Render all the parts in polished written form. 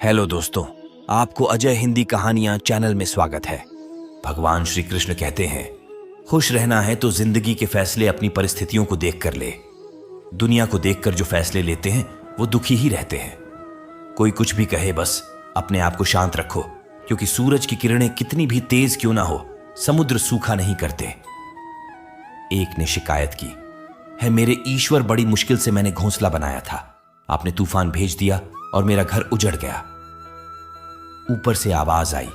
Hello दोस्तों, आपको अजय हिंदी कहानियां चैनल में स्वागत है। भगवान श्री कृष्ण कहते हैं, खुश रहना है तो जिंदगी के फैसले अपनी परिस्थितियों को देखकर ले। दुनिया को देखकर जो फैसले लेते हैं वो दुखी ही रहते हैं। कोई कुछ भी कहे, बस अपने आप को शांत रखो, क्योंकि सूरज की किरणें कितनी भी तेज क्यों ना हो, समुद्र सूखा नहीं करते। एक ने शिकायत की है, मेरे ईश्वर, बड़ी मुश्किल से मैंने घोंसला बनाया था, आपने तूफान भेज दिया और मेरा घर उजड़ गया। ऊपर से आवाज आई,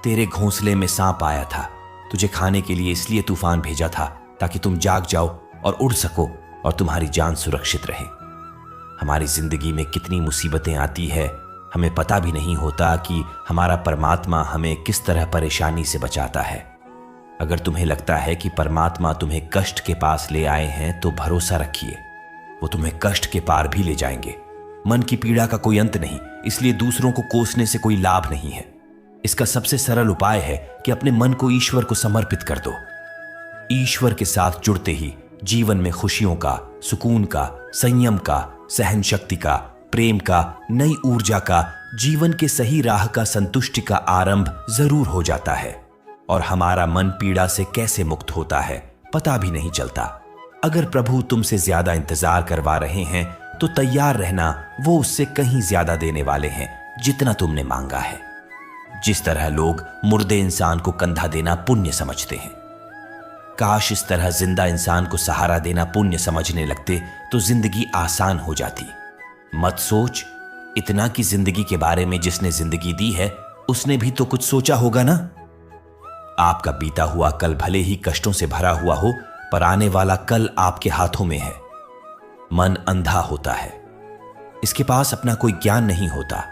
तेरे घोंसले में सांप आया था, तुझे खाने के लिए इसलिए तूफान भेजा था ताकि तुम जाग जाओ और उड़ सको और तुम्हारी जान सुरक्षित रहे। हमारी जिंदगी में कितनी मुसीबतें आती है, हमें पता भी नहीं होता कि हमारा परमात्मा हमें किस तरह परेशानी से बचाता है। अगर तुम्हें लगता है कि परमात्मा तुम्हें कष्ट के पास ले आए हैं तो भरोसा रखिए, वो तुम्हें कष्ट के पार भी ले जाएंगे। मन की पीड़ा का कोई अंत नहीं, इसलिए दूसरों को कोसने से कोई लाभ नहीं है। इसका सबसे सरल उपाय है कि अपने मन को ईश्वर को समर्पित कर दो। ईश्वर के साथ जुड़ते ही जीवन में खुशियों का, सुकून का, संयम का, सहन शक्ति का, प्रेम का, नई ऊर्जा का, जीवन के सही राह का, संतुष्टि का आरंभ जरूर हो जाता है। और हमारा मन पीड़ा से कैसे मुक्त होता है पता भी नहीं चलता। अगर प्रभु तुमसे ज्यादा इंतजार करवा रहे हैं तो तैयार रहना, वो उससे कहीं ज्यादा देने वाले हैं जितना तुमने मांगा है। जिस तरह लोग मुर्दे इंसान को कंधा देना पुण्य समझते हैं, काश इस तरह जिंदा इंसान को सहारा देना पुण्य समझने लगते तो जिंदगी आसान हो जाती। मत सोच इतना कि जिंदगी के बारे में जिसने जिंदगी दी है उसने भी तो कुछ सोचा होगा ना। आपका बीता हुआ कल भले ही कष्टों से भरा हुआ हो, पर आने वाला कल आपके हाथों में है। मन अंधा होता है, इसके पास अपना कोई ज्ञान नहीं होता।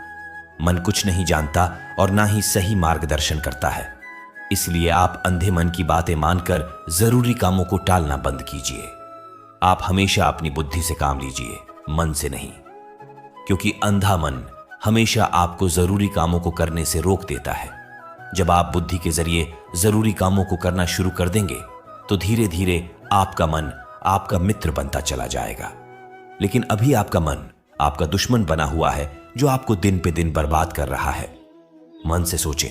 मन कुछ नहीं जानता और ना ही सही मार्गदर्शन करता है। इसलिए आप अंधे मन की बातें मानकर जरूरी कामों को टालना बंद कीजिए। आप हमेशा अपनी बुद्धि से काम लीजिए, मन से नहीं, क्योंकि अंधा मन हमेशा आपको जरूरी कामों को करने से रोक देता है। जब आप बुद्धि के जरिए जरूरी कामों को करना शुरू कर देंगे तो धीरे धीरे आपका मन आपका मित्र बनता चला जाएगा। लेकिन अभी आपका मन आपका दुश्मन बना हुआ है, जो आपको दिन पे दिन बर्बाद कर रहा है। मन से सोचें,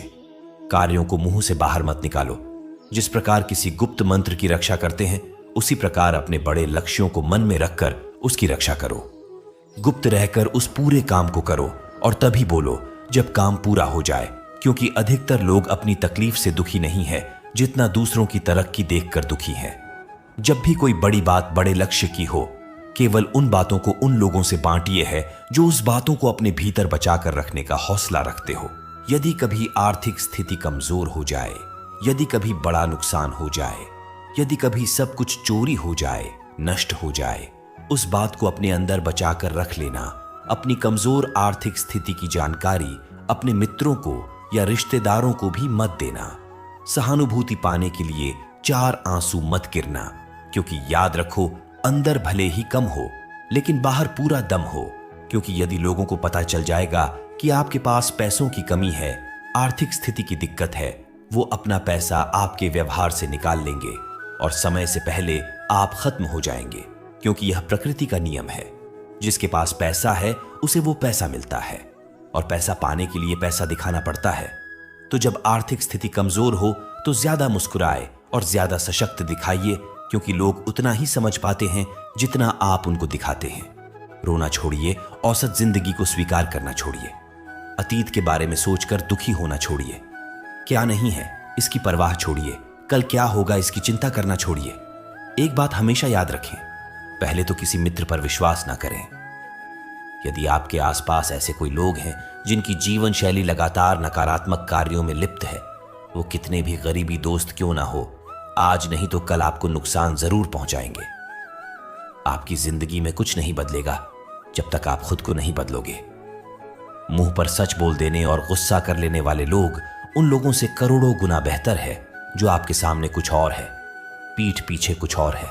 कार्यों को मुंह से बाहर मत निकालो। जिस प्रकार किसी गुप्त मंत्र की रक्षा करते हैं, उसी प्रकार अपने बड़े लक्ष्यों को मन में रखकर उसकी रक्षा करो। गुप्त रहकर उस पूरे काम को करो और तभी बोलो जब काम पूरा हो जाए, क्योंकि अधिकतर लोग अपनी तकलीफ से दुखी नहीं है जितना दूसरों की तरक्की देखकर दुखी है। जब भी कोई बड़ी बात बड़े लक्ष्य की हो, केवल उन बातों को उन लोगों से बांटिए है जो उस बातों को अपने भीतर बचाकर रखने का हौसला रखते हो। यदि कभी आर्थिक स्थिति कमजोर हो जाए, यदि कभी बड़ा नुकसान हो जाए, यदि कभी सब कुछ चोरी हो जाए, नष्ट हो जाए, उस बात को अपने अंदर बचाकर रख लेना। अपनी कमजोर आर्थिक स्थिति की जानकारी अपने मित्रों को या रिश्तेदारों को भी मत देना। सहानुभूति पाने के लिए 4 आंसू मत गिरना, क्योंकि याद रखो, अंदर भले ही कम हो लेकिन बाहर पूरा दम हो। क्योंकि यदि लोगों को पता चल जाएगा कि आपके पास पैसों की कमी है, आर्थिक स्थिति की दिक्कत है, वो अपना पैसा आपके व्यवहार से निकाल लेंगे और समय से पहले आप खत्म हो जाएंगे। क्योंकि यह प्रकृति का नियम है, जिसके पास पैसा है उसे वो पैसा मिलता है और पैसा पाने के लिए पैसा दिखाना पड़ता है। तो जब आर्थिक स्थिति कमजोर हो तो ज्यादा मुस्कुराए और ज्यादा सशक्त दिखाइए, क्योंकि लोग उतना ही समझ पाते हैं जितना आप उनको दिखाते हैं। रोना छोड़िए, औसत जिंदगी को स्वीकार करना छोड़िए, अतीत के बारे में सोचकर दुखी होना छोड़िए। क्या नहीं है इसकी परवाह छोड़िए, कल क्या होगा इसकी चिंता करना छोड़िए। एक बात हमेशा याद रखें, पहले तो किसी मित्र पर विश्वास ना करें। यदि आपके आसपास ऐसे कोई लोग हैं जिनकी जीवन शैली लगातार नकारात्मक कार्यों में लिप्त है, वो कितने भी गरीबी दोस्त क्यों ना हो, आज नहीं तो कल आपको नुकसान जरूर पहुंचाएंगे। आपकी जिंदगी में कुछ नहीं बदलेगा जब तक आप खुद को नहीं बदलोगे। मुंह पर सच बोल देने और गुस्सा कर लेने वाले लोग उन लोगों से करोड़ों गुना बेहतर है जो आपके सामने कुछ और है, पीठ पीछे कुछ और है।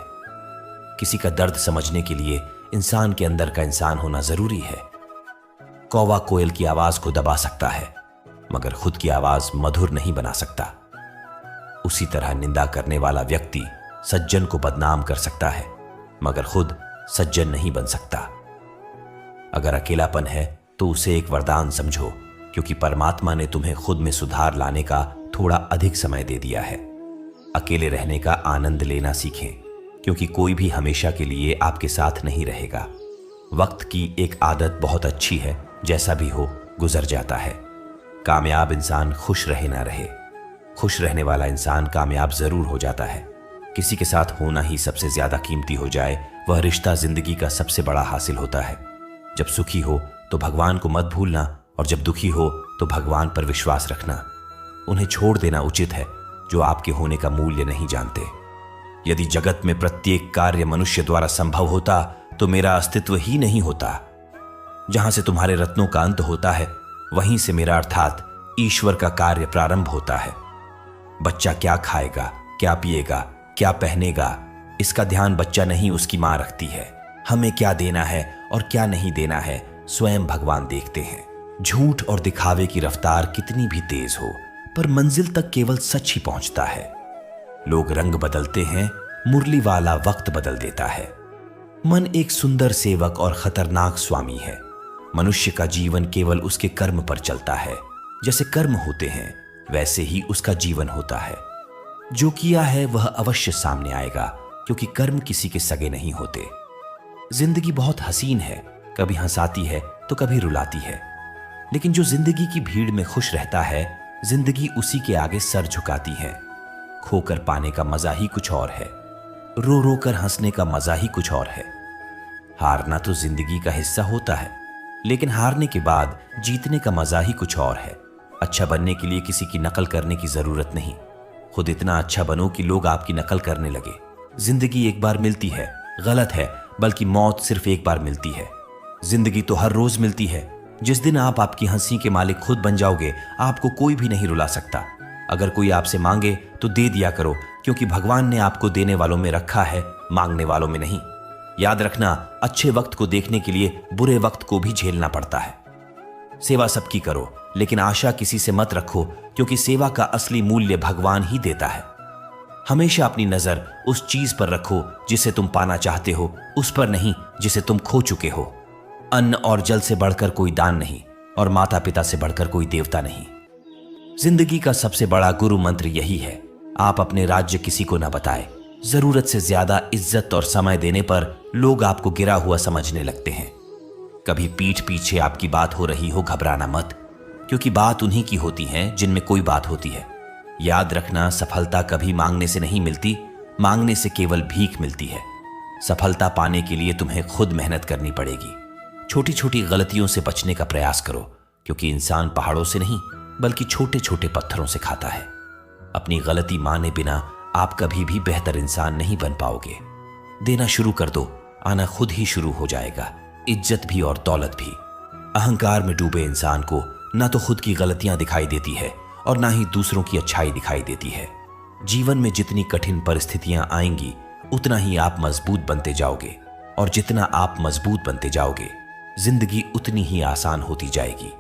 किसी का दर्द समझने के लिए इंसान के अंदर का इंसान होना जरूरी है। कौवा कोयल की आवाज को दबा सकता है, मगर खुद की आवाज मधुर नहीं बना सकता। उसी तरह निंदा करने वाला व्यक्ति सज्जन को बदनाम कर सकता है, मगर खुद सज्जन नहीं बन सकता। अगर अकेलापन है तो उसे एक वरदान समझो, क्योंकि परमात्मा ने तुम्हें खुद में सुधार लाने का थोड़ा अधिक समय दे दिया है। अकेले रहने का आनंद लेना सीखें, क्योंकि कोई भी हमेशा के लिए आपके साथ नहीं रहेगा। वक्त की एक आदत बहुत अच्छी है, जैसा भी हो गुजर जाता है। कामयाब इंसान खुश रहे ना रहे, खुश रहने वाला इंसान कामयाब जरूर हो जाता है। किसी के साथ होना ही सबसे ज्यादा कीमती हो जाए, वह रिश्ता जिंदगी का सबसे बड़ा हासिल होता है। जब सुखी हो तो भगवान को मत भूलना, और जब दुखी हो तो भगवान पर विश्वास रखना। उन्हें छोड़ देना उचित है जो आपके होने का मूल्य नहीं जानते। यदि जगत में प्रत्येक कार्य मनुष्य द्वारा संभव होता तो मेरा अस्तित्व ही नहीं होता। जहां से तुम्हारे रत्नों का अंत होता है, वहीं से मेरा अर्थात ईश्वर का कार्य प्रारंभ होता है। बच्चा क्या खाएगा, क्या पिएगा, क्या पहनेगा, इसका ध्यान बच्चा नहीं उसकी मां रखती है। हमें क्या देना है और क्या नहीं देना है, स्वयं भगवान देखते हैं। झूठ और दिखावे की रफ्तार कितनी भी तेज हो, पर मंजिल तक केवल सच ही पहुंचता है। लोग रंग बदलते हैं, मुरली वाला वक्त बदल देता है। मन एक सुंदर सेवक और खतरनाक स्वामी है। मनुष्य का जीवन केवल उसके कर्म पर चलता है। जैसे कर्म होते हैं वैसे ही उसका जीवन होता है। जो किया है वह अवश्य सामने आएगा, क्योंकि कर्म किसी के सगे नहीं होते। जिंदगी बहुत हसीन है, कभी हंसाती है तो कभी रुलाती है, लेकिन जो जिंदगी की भीड़ में खुश रहता है, जिंदगी उसी के आगे सर झुकाती है। खोकर पाने का मजा ही कुछ और है, रो रो कर हंसने का मजा ही कुछ और है। हारना तो जिंदगी का हिस्सा होता है, लेकिन हारने के बाद जीतने का मजा ही कुछ और है। अच्छा बनने के लिए किसी की नकल करने की जरूरत नहीं, खुद इतना अच्छा बनो कि लोग आपकी नकल करने लगे। जिंदगी एक बार मिलती है, गलत है, बल्कि मौत सिर्फ एक बार मिलती है। जिंदगी तो हर रोज मिलती है। जिस दिन आप आपकी हंसी के मालिक खुद बन जाओगे, आपको कोई भी नहीं रुला सकता। अगर कोई आपसे मांगे तो दे दिया करो, क्योंकि भगवान ने आपको देने वालों में रखा है, मांगने वालों में नहीं। याद रखना, अच्छे वक्त को देखने के लिए बुरे वक्त को भी झेलना पड़ता है। सेवा सबकी करो, लेकिन आशा किसी से मत रखो, क्योंकि सेवा का असली मूल्य भगवान ही देता है। हमेशा अपनी नजर उस चीज पर रखो जिसे तुम पाना चाहते हो, उस पर नहीं जिसे तुम खो चुके हो। अन्न और जल से बढ़कर कोई दान नहीं, और माता पिता से बढ़कर कोई देवता नहीं। जिंदगी का सबसे बड़ा गुरु मंत्र यही है, आप अपने राज्य किसी को न बताएं। जरूरत से ज्यादा इज्जत और समय देने पर लोग आपको गिरा हुआ समझने लगते हैं। कभी पीठ पीछे आपकी बात हो रही हो, घबराना मत, क्योंकि बात उन्हीं की होती है जिनमें कोई बात होती है। याद रखना, सफलता कभी मांगने से नहीं मिलती, मांगने से केवल भीख मिलती है। सफलता पाने के लिए तुम्हें खुद मेहनत करनी पड़ेगी। छोटी छोटी गलतियों से बचने का प्रयास करो, क्योंकि इंसान पहाड़ों से नहीं बल्कि छोटे छोटे पत्थरों से खाता है। अपनी गलती माने बिना आप कभी भी बेहतर इंसान नहीं बन पाओगे। देना शुरू कर दो, आना खुद ही शुरू हो जाएगा, इज्जत भी और दौलत भी। अहंकार में डूबे इंसान को ना तो खुद की गलतियां दिखाई देती है और ना ही दूसरों की अच्छाई दिखाई देती है। जीवन में जितनी कठिन परिस्थितियां आएंगी, उतना ही आप मजबूत बनते जाओगे, और जितना आप मजबूत बनते जाओगे, जिंदगी उतनी ही आसान होती जाएगी।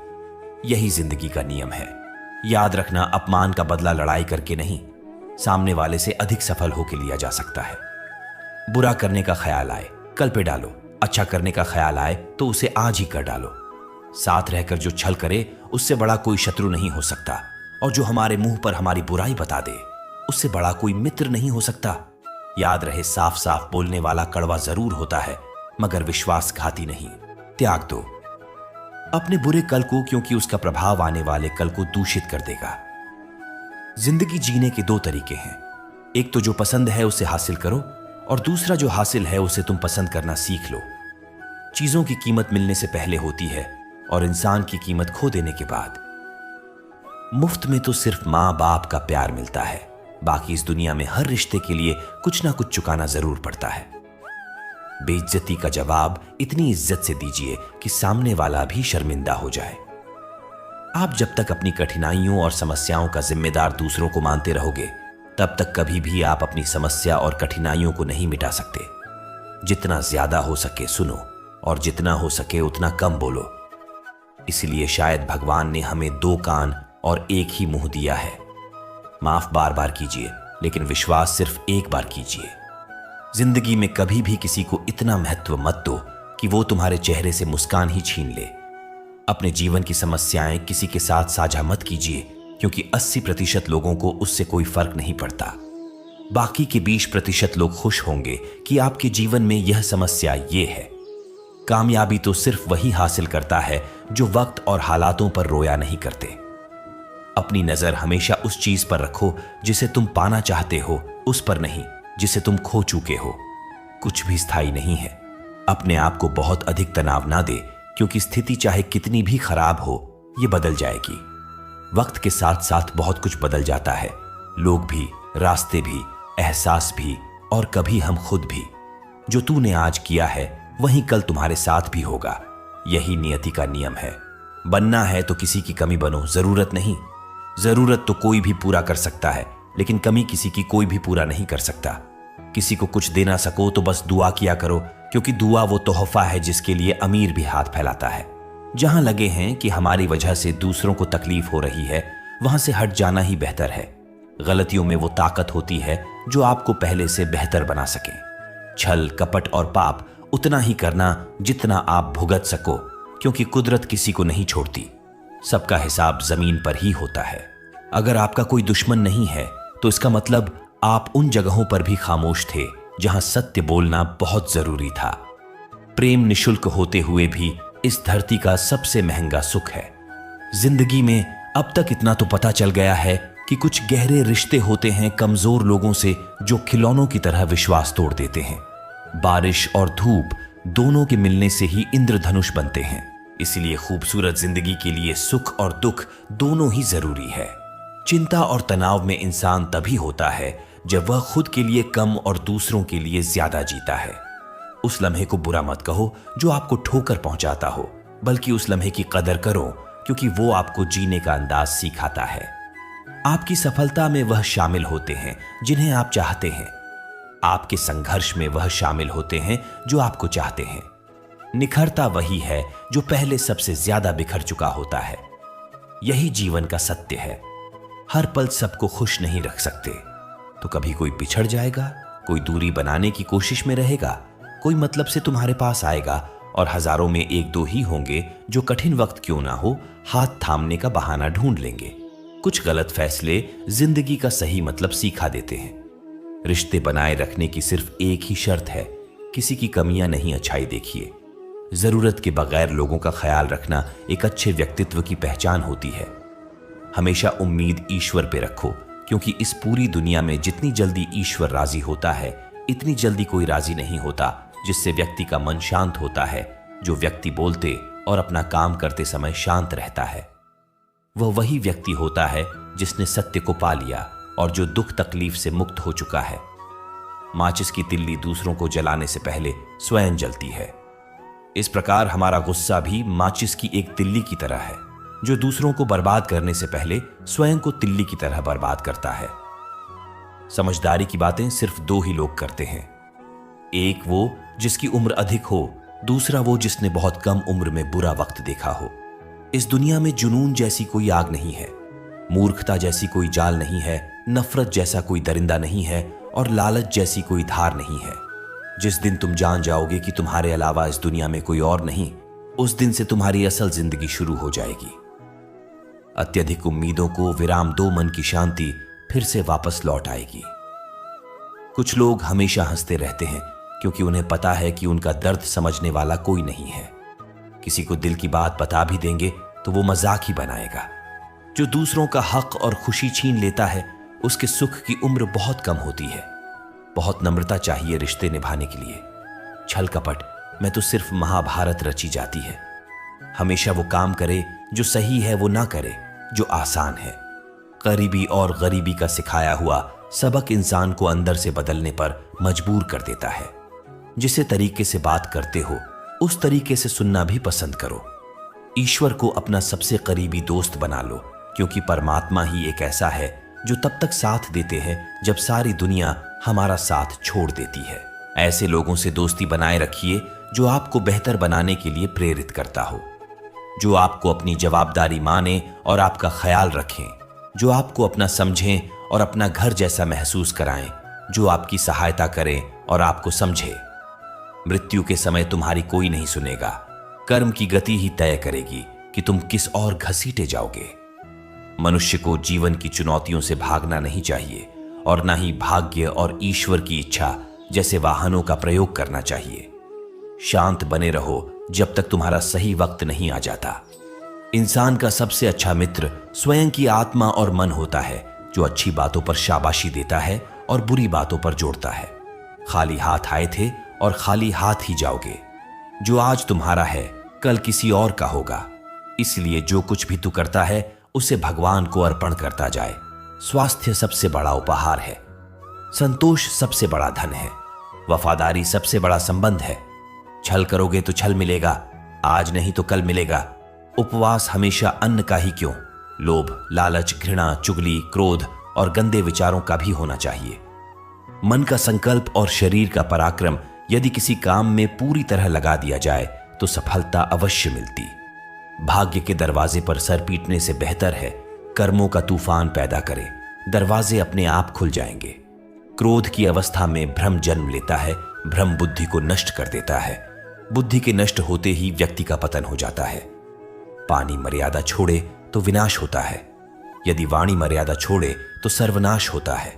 यही जिंदगी का नियम है। याद रखना, अपमान का बदला लड़ाई करके नहीं, सामने वाले से अधिक सफल होकर लिया जा सकता है। बुरा करने का ख्याल आए कल पे डालो, अच्छा करने का ख्याल आए तो उसे आज ही कर डालो। साथ रहकर जो छल करे उससे बड़ा कोई शत्रु नहीं हो सकता, और जो हमारे मुंह पर हमारी बुराई बता दे उससे बड़ा कोई मित्र नहीं हो सकता। याद रहे, साफ साफ बोलने वाला कड़वा जरूर होता है, मगर विश्वासघाती नहीं। त्याग दो अपने बुरे कल को, क्योंकि उसका प्रभाव आने वाले कल को दूषित कर देगा। जिंदगी जीने के दो तरीके हैं, एक तो जो पसंद है उसे हासिल करो, और दूसरा जो हासिल है उसे तुम पसंद करना सीख लो। चीजों की कीमत मिलने से पहले होती है, और इंसान की कीमत खो देने के बाद। मुफ्त में तो सिर्फ मां बाप का प्यार मिलता है, बाकी इस दुनिया में हर रिश्ते के लिए कुछ ना कुछ चुकाना जरूर पड़ता है। बेइज्जती का जवाब इतनी इज्जत से दीजिए कि सामने वाला भी शर्मिंदा हो जाए। आप जब तक अपनी कठिनाइयों और समस्याओं का जिम्मेदार दूसरों को मानते रहोगे, तब तक कभी भी आप अपनी समस्या और कठिनाइयों को नहीं मिटा सकते। जितना ज्यादा हो सके सुनो, और जितना हो सके उतना कम बोलो। इसलिए शायद भगवान ने हमें दो कान और एक ही मुंह दिया है। माफ बार बार कीजिए, लेकिन विश्वास सिर्फ एक बार कीजिए। जिंदगी में कभी भी किसी को इतना महत्व मत दो कि वो तुम्हारे चेहरे से मुस्कान ही छीन ले। अपने जीवन की समस्याएं किसी के साथ साझा मत कीजिए, क्योंकि 80% लोगों को उससे कोई फर्क नहीं पड़ता। बाकी के 20% लोग खुश होंगे कि आपके जीवन में यह समस्या ये है। कामयाबी तो सिर्फ वही हासिल करता है जो वक्त और हालातों पर रोया नहीं करते। अपनी नजर हमेशा उस चीज पर रखो जिसे तुम पाना चाहते हो, उस पर नहीं जिसे तुम खो चुके हो। कुछ भी स्थायी नहीं है। अपने आप को बहुत अधिक तनाव ना दे, क्योंकि स्थिति चाहे कितनी भी खराब हो, ये बदल जाएगी। वक्त के साथ साथ बहुत कुछ बदल जाता है, लोग भी, रास्ते भी, एहसास भी, और कभी हम खुद भी। जो तूने आज किया है वही कल तुम्हारे साथ भी होगा। यही नियति का नियम है। बनना है तो किसी की कमी बनो, जरूरत नहीं। जरूरत तो कोई भी पूरा कर सकता है, लेकिन कमी किसी की कोई भी पूरा नहीं कर सकता। किसी को कुछ दे ना सको तो बस दुआ किया करो, क्योंकि दुआ वो तोहफा है जिसके लिए अमीर भी हाथ फैलाता है। जहां लगे हैं कि हमारी वजह से दूसरों को तकलीफ हो रही है, वहां से हट जाना ही बेहतर है। गलतियों में वो ताकत होती है जो आपको पहले से बेहतर बना सके। छल, कपट और पाप उतना ही करना जितना आप भुगत सको, क्योंकि कुदरत किसी को नहीं छोड़ती। सबका हिसाब जमीन पर ही होता है। अगर आपका कोई दुश्मन नहीं है तो इसका मतलब आप उन जगहों पर भी खामोश थे जहां सत्य बोलना बहुत जरूरी था। प्रेम निशुल्क होते हुए भी इस धरती का सबसे महंगा सुख है। जिंदगी में अब तक इतना तो पता चल गया है कि कुछ गहरे रिश्ते होते हैं कमजोर लोगों से, जो खिलौनों की तरह विश्वास तोड़ देते हैं। बारिश और धूप दोनों के मिलने से ही इंद्रधनुष बनते हैं। इसलिए खूबसूरत जिंदगी के लिए सुख और दुख दोनों ही जरूरी है। चिंता और तनाव में इंसान तभी होता है जब वह खुद के लिए कम और दूसरों के लिए ज्यादा जीता है। उस लम्हे को बुरा मत कहो जो आपको ठोकर पहुंचाता हो, बल्कि उस लम्हे की कदर करो, क्योंकि वो आपको जीने का अंदाज सिखाता है। आपकी सफलता में वह शामिल होते हैं जिन्हें आप चाहते हैं। आपके संघर्ष में वह शामिल होते हैं जो आपको चाहते हैं। निखरता वही है जो पहले सबसे ज्यादा बिखर चुका होता है। यही जीवन का सत्य है। हर पल सबको खुश नहीं रख सकते, तो कभी कोई पिछड़ जाएगा, कोई दूरी बनाने की कोशिश में रहेगा, कोई मतलब से तुम्हारे पास आएगा, और हजारों में एक दो ही होंगे जो कठिन वक्त क्यों ना हो हाथ थामने का बहाना ढूंढ लेंगे। कुछ गलत फैसले जिंदगी का सही मतलब सिखा देते हैं। रिश्ते बनाए रखने की सिर्फ एक ही शर्त है, किसी की कमियां नहीं अच्छाई देखिए। जरूरत के बगैर लोगों का ख्याल रखना एक अच्छे व्यक्तित्व की पहचान होती है। हमेशा उम्मीद ईश्वर पे रखो, क्योंकि इस पूरी दुनिया में जितनी जल्दी ईश्वर राजी होता है, इतनी जल्दी कोई राजी नहीं होता, जिससे व्यक्ति का मन शांत होता है। जो व्यक्ति बोलते और अपना काम करते समय शांत रहता है, वह वही व्यक्ति होता है जिसने सत्य को पा लिया और जो दुख तकलीफ से मुक्त हो चुका है। माचिस की तिल्ली दूसरों को जलाने से पहले स्वयं जलती है। इस प्रकार हमारा गुस्सा भी माचिस की एक तिल्ली की तरह है, जो दूसरों को बर्बाद करने से पहले स्वयं को तिल्ली की तरह बर्बाद करता है। समझदारी की बातें सिर्फ दो ही लोग करते हैं। एक वो जिसकी उम्र अधिक हो, दूसरा वो जिसने बहुत कम उम्र में बुरा वक्त देखा हो। इस दुनिया में जुनून जैसी कोई आग नहीं है, मूर्खता जैसी कोई जाल नहीं है, नफरत जैसा कोई दरिंदा नहीं है, और लालच जैसी कोई धार नहीं है। जिस दिन तुम जान जाओगे कि तुम्हारे अलावा इस दुनिया में कोई और नहीं, उस दिन से तुम्हारी असल जिंदगी शुरू हो जाएगी। अत्यधिक उम्मीदों को विराम दो, मन की शांति फिर से वापस लौट आएगी। कुछ लोग हमेशा हंसते रहते हैं क्योंकि उन्हें पता है कि उनका दर्द समझने वाला कोई नहीं है। किसी को दिल की बात बता भी देंगे तो वो मजाक ही बनाएगा। जो दूसरों का हक और खुशी छीन लेता है, उसके सुख की उम्र बहुत कम होती है। बहुत नम्रता चाहिए रिश्ते निभाने के लिए। छल कपट में तो सिर्फ महाभारत रची जाती है। हमेशा वो काम करे जो सही है, वो ना करे जो आसान है। करीबी और गरीबी का सिखाया हुआ सबक इंसान को अंदर से बदलने पर मजबूर कर देता है। जिसे तरीके से बात करते हो उस तरीके से सुनना भी पसंद करो। ईश्वर को अपना सबसे करीबी दोस्त बना लो, क्योंकि परमात्मा ही एक ऐसा है जो तब तक साथ देते हैं जब सारी दुनिया हमारा साथ छोड़ देती है। ऐसे लोगों से दोस्ती बनाए रखिए जो आपको बेहतर बनाने के लिए प्रेरित करता हो, जो आपको अपनी जवाबदारी माने और आपका ख्याल रखें, जो आपको अपना समझें और अपना घर जैसा महसूस कराएं, जो आपकी सहायता करें और आपको समझे। मृत्यु के समय तुम्हारी कोई नहीं सुनेगा। कर्म की गति ही तय करेगी कि तुम किस ओर घसीटे जाओगे। मनुष्य को जीवन की चुनौतियों से भागना नहीं चाहिए और ना ही भाग्य और ईश्वर की इच्छा जैसे वाहनों का प्रयोग करना चाहिए। शांत बने रहो जब तक तुम्हारा सही वक्त नहीं आ जाता। इंसान का सबसे अच्छा मित्र स्वयं की आत्मा और मन होता है, जो अच्छी बातों पर शाबाशी देता है और बुरी बातों पर जोड़ता है। खाली हाथ आए थे और खाली हाथ ही जाओगे। जो आज तुम्हारा है कल किसी और का होगा, इसलिए जो कुछ भी तू करता है उसे भगवान को अर्पण करता जाए। स्वास्थ्य सबसे बड़ा उपहार है, संतोष सबसे बड़ा धन है, वफादारी सबसे बड़ा संबंध है। छल करोगे तो छल मिलेगा, आज नहीं तो कल मिलेगा। उपवास हमेशा अन्न का ही क्यों, लोभ, लालच, घृणा, चुगली, क्रोध और गंदे विचारों का भी होना चाहिए। मन का संकल्प और शरीर का पराक्रम यदि किसी काम में पूरी तरह लगा दिया जाए तो सफलता अवश्य मिलती। भाग्य के दरवाजे पर सर पीटने से बेहतर है कर्मों का तूफान पैदा करे, दरवाजे अपने आप खुल जाएंगे। क्रोध की अवस्था में भ्रम जन्म लेता है, भ्रम बुद्धि को नष्ट कर देता है। बुद्धि के नष्ट होते ही व्यक्ति का पतन हो जाता है। पानी मर्यादा छोड़े तो विनाश होता है, यदि वाणी मर्यादा छोड़े तो सर्वनाश होता है।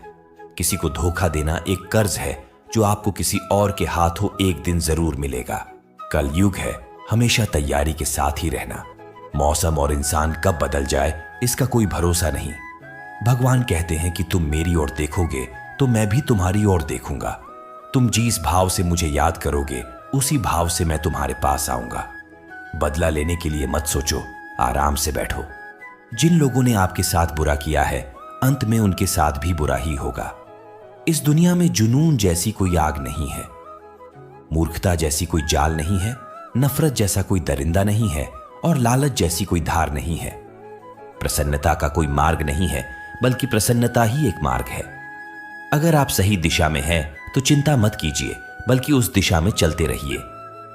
किसी को धोखा देना एक कर्ज है जो आपको किसी और के हाथों एक दिन जरूर मिलेगा। कल युग है, हमेशा तैयारी के साथ ही रहना। मौसम और इंसान कब बदल जाए इसका कोई भरोसा नहीं। भगवान कहते हैं कि तुम मेरी ओर देखोगे तो मैं भी तुम्हारी ओर देखूंगा। तुम जिस भाव से मुझे याद करोगे उसी भाव से मैं तुम्हारे पास आऊंगा। बदला लेने के लिए मत सोचो, आराम से बैठो। जिन लोगों ने आपके साथ बुरा किया है अंत में उनके साथ भी बुरा ही होगा। इस दुनिया में जुनून जैसी कोई आग नहीं है, मूर्खता जैसी कोई जाल नहीं है, नफरत जैसा कोई दरिंदा नहीं है और लालच जैसी कोई धार नहीं है। प्रसन्नता का कोई मार्ग नहीं है, बल्कि प्रसन्नता ही एक मार्ग है। अगर आप सही दिशा में हैं तो चिंता मत कीजिए, बल्कि उस दिशा में चलते रहिए।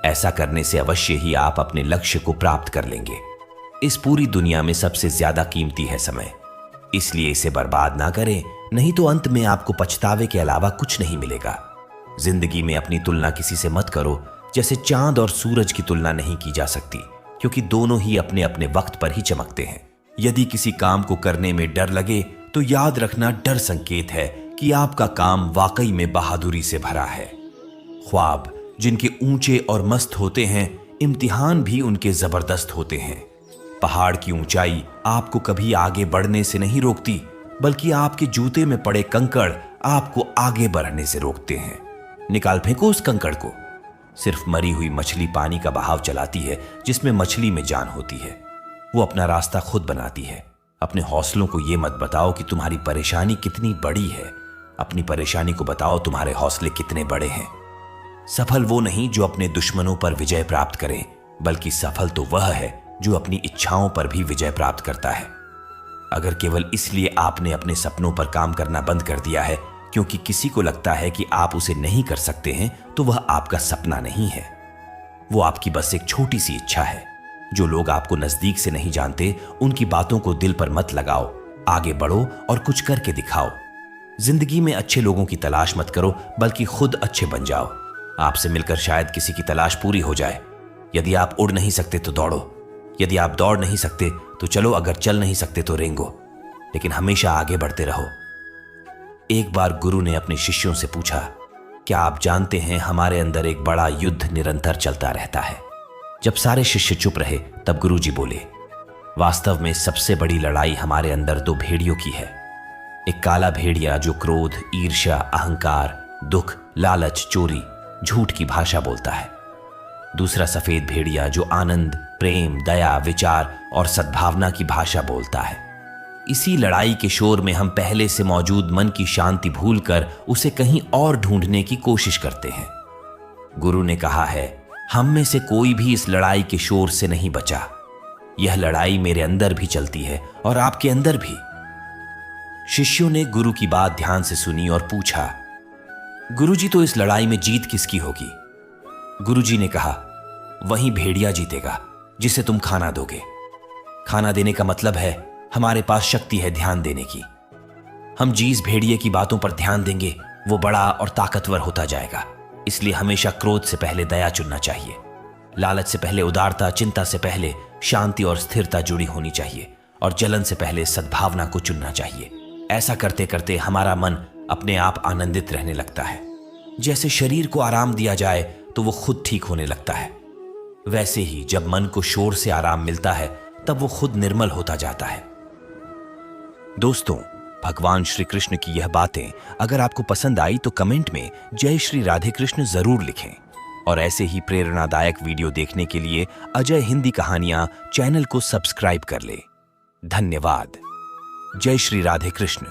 ऐसा करने से अवश्य ही आप अपने लक्ष्य को प्राप्त कर लेंगे। इस पूरी दुनिया में सबसे ज्यादा कीमती है समय, इसलिए इसे बर्बाद ना करें, नहीं तो अंत में आपको पछतावे के अलावा कुछ नहीं मिलेगा। जिंदगी में अपनी तुलना किसी से मत करो, जैसे चांद और सूरज की तुलना नहीं की जा सकती, क्योंकि दोनों ही अपने अपने वक्त पर ही चमकते हैं। यदि किसी काम को करने में डर लगे तो याद रखना डर संकेत है कि आपका काम वाकई में बहादुरी से भरा है। ख्वाब जिनके ऊंचे और मस्त होते हैं, इम्तिहान भी उनके जबरदस्त होते हैं। पहाड़ की ऊंचाई आपको कभी आगे बढ़ने से नहीं रोकती, बल्कि आपके जूते में पड़े कंकड़ आपको आगे बढ़ने से रोकते हैं। निकाल फेंको उस कंकड़ को। सिर्फ मरी हुई मछली पानी का बहाव चलाती है, जिसमें मछली में जान होती है। वो अपना रास्ता खुद बनाती है। अपने हौसलों को ये मत बताओ कि तुम्हारी परेशानी कितनी बड़ी है, अपनी परेशानी को बताओ तुम्हारे हौसले कितने बड़े हैं। सफल वो नहीं जो अपने दुश्मनों पर विजय प्राप्त करे, बल्कि सफल तो वह है जो अपनी इच्छाओं पर भी विजय प्राप्त करता है। अगर केवल इसलिए आपने अपने सपनों पर काम करना बंद कर दिया है क्योंकि किसी को लगता है कि आप उसे नहीं कर सकते हैं, तो वह आपका सपना नहीं है, वो आपकी बस एक छोटी सी इच्छा है। जो लोग आपको नजदीक से नहीं जानते, उनकी बातों को दिल पर मत लगाओ, आगे बढ़ो और कुछ करके दिखाओ। जिंदगी में अच्छे लोगों की तलाश मत करो, बल्कि खुद अच्छे बन जाओ। आपसे मिलकर शायद किसी की तलाश पूरी हो जाए। यदि आप उड़ नहीं सकते तो दौड़ो, यदि आप दौड़ नहीं सकते तो चलो, अगर चल नहीं सकते तो रेंगो, लेकिन हमेशा आगे बढ़ते रहो। एक बार गुरु ने अपने शिष्यों से पूछा, क्या आप जानते हैं हमारे अंदर एक बड़ा युद्ध निरंतर चलता रहता है। जब सारे शिष्य चुप रहे तब गुरु जी बोले, वास्तव में सबसे बड़ी लड़ाई हमारे अंदर दो भेड़ियों की है। एक काला भेड़िया जो क्रोध, ईर्ष्या, अहंकार, दुख, लालच, चोरी, झूठ की भाषा बोलता है। दूसरा सफेद भेड़िया जो आनंद, प्रेम, दया, विचार और सद्भावना की भाषा बोलता है। इसी लड़ाई के शोर में हम पहले से मौजूद मन की शांति भूलकर उसे कहीं और ढूंढने की कोशिश करते हैं। गुरु ने कहा है, हम में से कोई भी इस लड़ाई के शोर से नहीं बचा। यह लड़ाई मेरे अंदर भी चलती है और आपके अंदर भी। शिष्यों ने गुरु की बात ध्यान से सुनी और पूछा, गुरुजी, तो इस लड़ाई में जीत किसकी होगी। गुरुजी ने कहा, वही भेड़िया जीतेगा जिसे तुम खाना दोगे। खाना देने का मतलब है हमारे पास शक्ति है ध्यान देने की। हम जिस भेड़िए की बातों पर ध्यान देंगे वो बड़ा और ताकतवर होता जाएगा। इसलिए हमेशा क्रोध से पहले दया चुनना चाहिए। लालच से पहले उदारता, चिंता से पहले शांति और स्थिरता जुड़ी होनी चाहिए, और जलन से पहले सद्भावना को चुनना चाहिए। ऐसा करते करते हमारा मन अपने आप आनंदित रहने लगता है। जैसे शरीर को आराम दिया जाए तो वो खुद ठीक होने लगता है, वैसे ही जब मन को शोर से आराम मिलता है तब वो खुद निर्मल होता जाता है। दोस्तों, भगवान श्री कृष्ण की यह बातें अगर आपको पसंद आई तो कमेंट में जय श्री राधे कृष्ण जरूर लिखें, और ऐसे ही प्रेरणादायक वीडियो देखने के लिए अजय हिंदी कहानियां चैनल को सब्सक्राइब कर ले। धन्यवाद। जय श्री राधे कृष्ण।